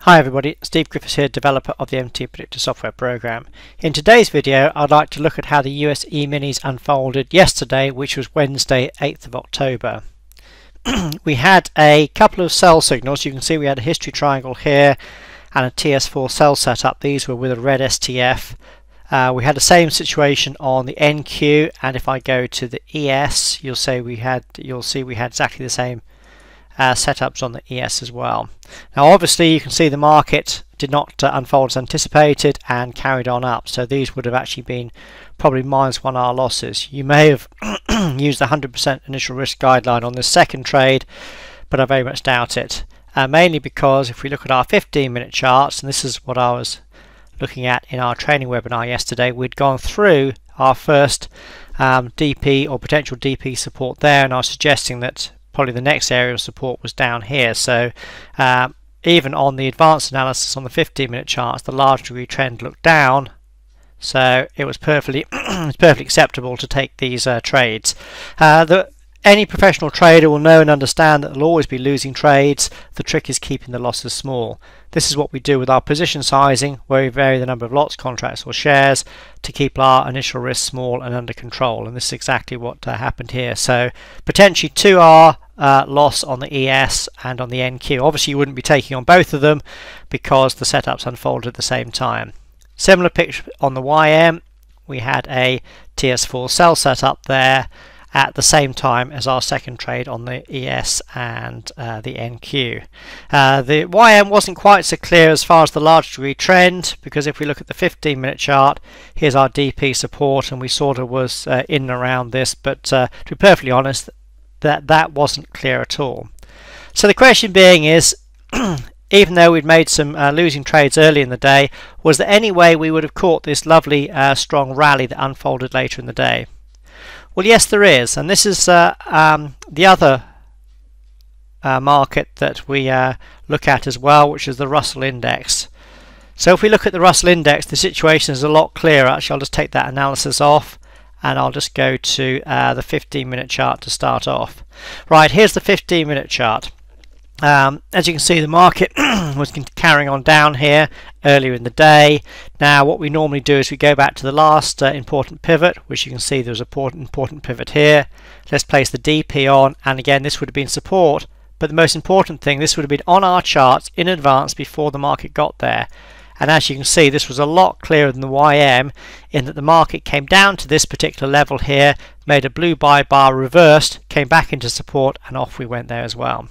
Hi everybody, Steve Griffiths here, developer of the MTPredictor software program. In today's video I'd like to look at how the US E-minis unfolded yesterday, which was Wednesday 8th of October. We had a couple of sell signals. You can see we had a history triangle here and a TS4 sell setup. These were with a red STF. We had the same situation on the NQ, and if I go to the ES you'll see we had exactly the same setups on the ES as well. Now obviously you can see the market did not unfold as anticipated and carried on up, so these would have actually been probably -1 losses. You may have used the 100% initial risk guideline on this second trade, but I very much doubt it, mainly because if we look at our 15-minute charts, and this is what I was looking at in our training webinar yesterday, we'd gone through our first DP or potential DP support there, and I was suggesting that probably the next area of support was down here. So even on the advanced analysis on the 15-minute charts, the large degree trend looked down, so it was perfectly acceptable to take these trades. Any professional trader will know and understand that they'll always be losing trades. The trick is keeping the losses small. This is what we do with our position sizing, where we vary the number of lots, contracts or shares to keep our initial risk small and under control, and this is exactly what happened here. So potentially 2R loss on the ES and on the NQ. Obviously you wouldn't be taking on both of them because the setups unfolded at the same time. Similar picture on the YM. We had a TS4 sell setup there at the same time as our second trade on the ES and the NQ. The YM wasn't quite so clear as far as the large degree trend, because if we look at the 15-minute chart, here's our DP support, and we sort of was in and around this, but to be perfectly honest, that wasn't clear at all. So the question being is, even though we'd made some losing trades early in the day, was there any way we would have caught this lovely strong rally that unfolded later in the day? Well, yes, there is, and this is the other market that we look at as well, which is the Russell Index. So if we look at the Russell Index, the situation is a lot clearer. Actually, I'll just take that analysis off, and I'll just go to the 15-minute chart to start off. Right, here's the 15-minute chart. As you can see, the market was carrying on down here earlier in the day. Now what we normally do is we go back to the last important pivot, which you can see there's an important pivot here. Let's place the DP on, and again this would have been support, but the most important thing, this would have been on our charts in advance before the market got there. And as you can see, this was a lot clearer than the YM, in that the market came down to this particular level here, made a blue buy bar, reversed, came back into support, and off we went there as well.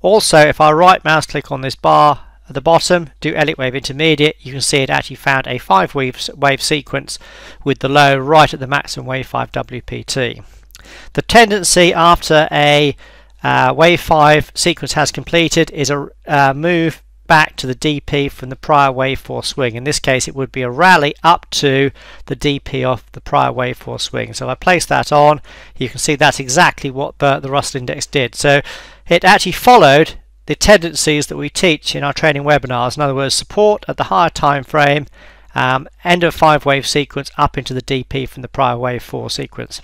Also, if I right mouse click on this bar at the bottom, do Elliott wave intermediate, you can see it actually found a 5-wave sequence with the low right at the maximum wave 5 WPT. The tendency after a wave 5 sequence has completed is a move back to the DP from the prior wave 4 swing. In this case it would be a rally up to the DP of the prior wave 4 swing. So if I place that on, you can see that's exactly what the Russell Index did. So it actually followed the tendencies that we teach in our training webinars. In other words, support at the higher time frame, end of 5-wave sequence up into the DP from the prior wave 4 sequence.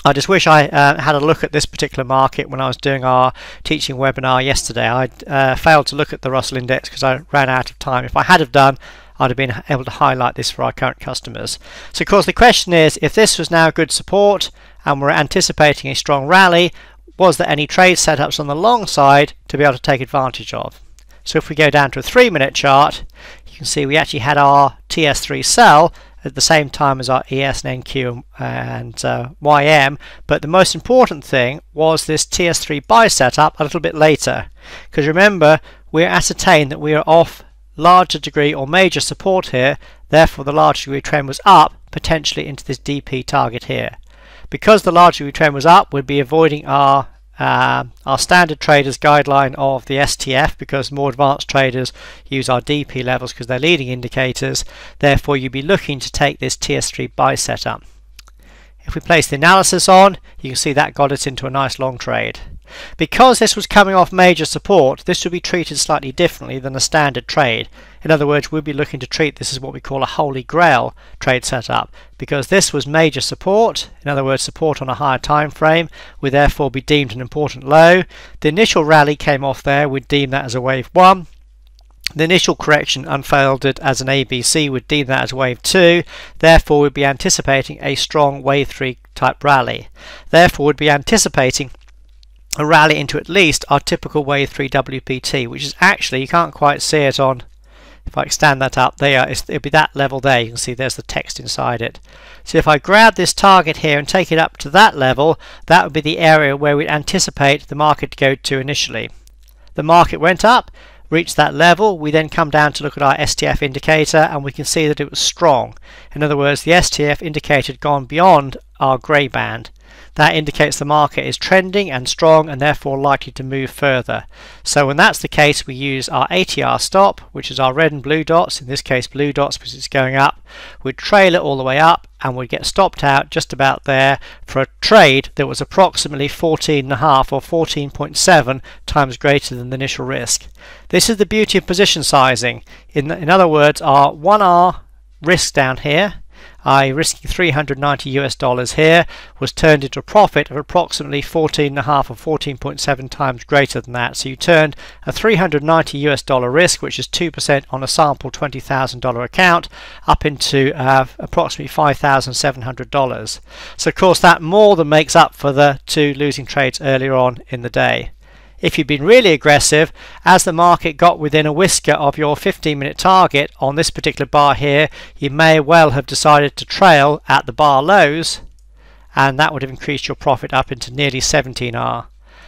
I just wish I had a look at this particular market when I was doing our teaching webinar yesterday. I failed to look at the Russell Index because I ran out of time. If I had have done, I'd have been able to highlight this for our current customers. So of course the question is, if this was now good support and we're anticipating a strong rally, was there any trade setups on the long side to be able to take advantage of? So if we go down to a 3-minute chart, you can see we actually had our TS3 sell at the same time as our ES and NQ and YM, but the most important thing was this TS3 buy setup a little bit later, because remember, we ascertained that we are off larger degree or major support here, therefore the large degree trend was up, potentially into this DP target here. Because the large degree trend was up, we'd be avoiding our standard traders guideline of the STF, because more advanced traders use our DP levels because they're leading indicators. Therefore you'd be looking to take this TS3 buy setup. If we place the analysis on, you can see that got us into a nice long trade. Because this was coming off major support, this would be treated slightly differently than a standard trade. In other words, we'd be looking to treat this as what we call a holy grail trade setup, because this was major support, in other words support on a higher time frame, would therefore be deemed an important low. The initial rally came off there, we'd deem that as a wave 1. The initial correction unfolded as an ABC, would deem that as wave 2, therefore we'd be anticipating a strong wave 3 type rally. Therefore we'd be anticipating a rally into at least our typical wave 3 WPT, which is actually, you can't quite see it on, if I extend that up, there it'll be that level there. You can see there's the text inside it. So if I grab this target here and take it up to that level, that would be the area where we'd anticipate the market to go to initially. The market went up, reached that level, we then come down to look at our STF indicator and we can see that it was strong. In other words, the STF indicator had gone beyond our grey band. That indicates the market is trending and strong and therefore likely to move further. So when that's the case, we use our ATR stop, which is our red and blue dots, in this case blue dots because it's going up. We'd trail it all the way up and we'd get stopped out just about there for a trade that was approximately 14.5 or 14.7 times greater than the initial risk. This is the beauty of position sizing. In other words, our 1R risk down here, risking $390 here, was turned into a profit of approximately 14.5 or 14.7 times greater than that. So you turned a $390 risk, which is 2% on a sample $20,000 account, up into approximately $5,700. So of course that more than makes up for the 2 losing trades earlier on in the day. If you've been really aggressive, as the market got within a whisker of your 15-minute target on this particular bar here, you may well have decided to trail at the bar lows, and that would have increased your profit up into nearly 17R.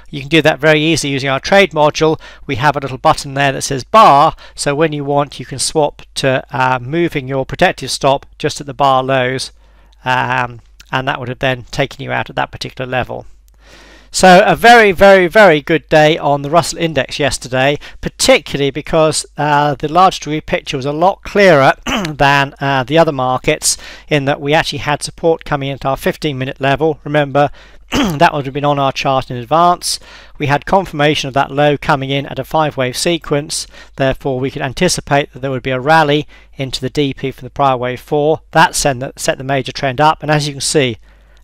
You can do that very easily using our trade module. We have a little button there that says bar, so when you want you can swap to moving your protective stop just at the bar lows, and that would have then taken you out at that particular level. So a very, very, very good day on the Russell Index yesterday, particularly because the large degree picture was a lot clearer than the other markets, in that we actually had support coming into our 15-minute level. Remember, that would have been on our chart in advance. We had confirmation of that low coming in at a 5-wave sequence, therefore we could anticipate that there would be a rally into the DP from the prior wave 4. That set the major trend up, and as you can see,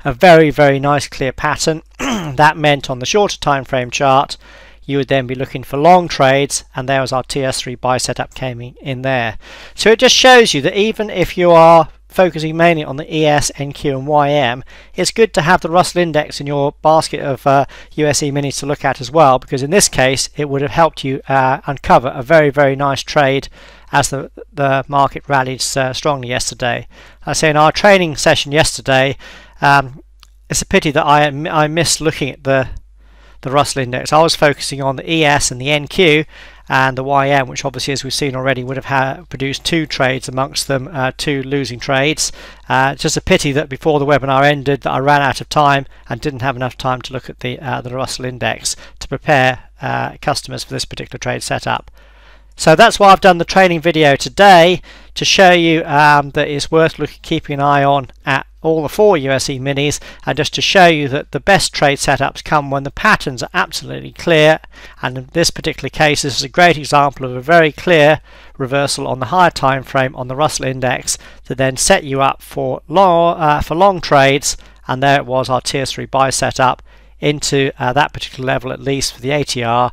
a very, very nice clear pattern. That meant on the shorter time frame chart you would then be looking for long trades, and there was our TS3 buy setup came in there. So it just shows you that even if you are focusing mainly on the ES, NQ and YM, it's good to have the Russell Index in your basket of USE minis to look at as well, because in this case it would have helped you uncover a very, very nice trade as the market rallied strongly yesterday. I say in our training session yesterday, it's a pity that I missed looking at the Russell Index. I was focusing on the ES and the NQ and the YM, which obviously, as we've seen already, would have produced 2 trades amongst them, 2 losing trades. Just a pity that before the webinar ended that I ran out of time and didn't have enough time to look at the Russell Index to prepare customers for this particular trade setup. So that's why I've done the training video today, to show you that it's worth keeping an eye on at all the 4 USE minis, and just to show you that the best trade setups come when the patterns are absolutely clear. And in this particular case, this is a great example of a very clear reversal on the higher time frame on the Russell Index to then set you up for long trades. And there it was, our tier 3 buy setup into that particular level, at least for the ATR,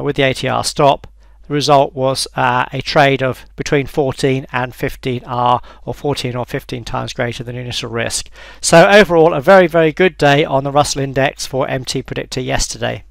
with the ATR stop. The result was a trade of between 14 and 15R, or 14 or 15 times greater than initial risk. So overall, a very, very good day on the Russell Index for MTPredictor yesterday.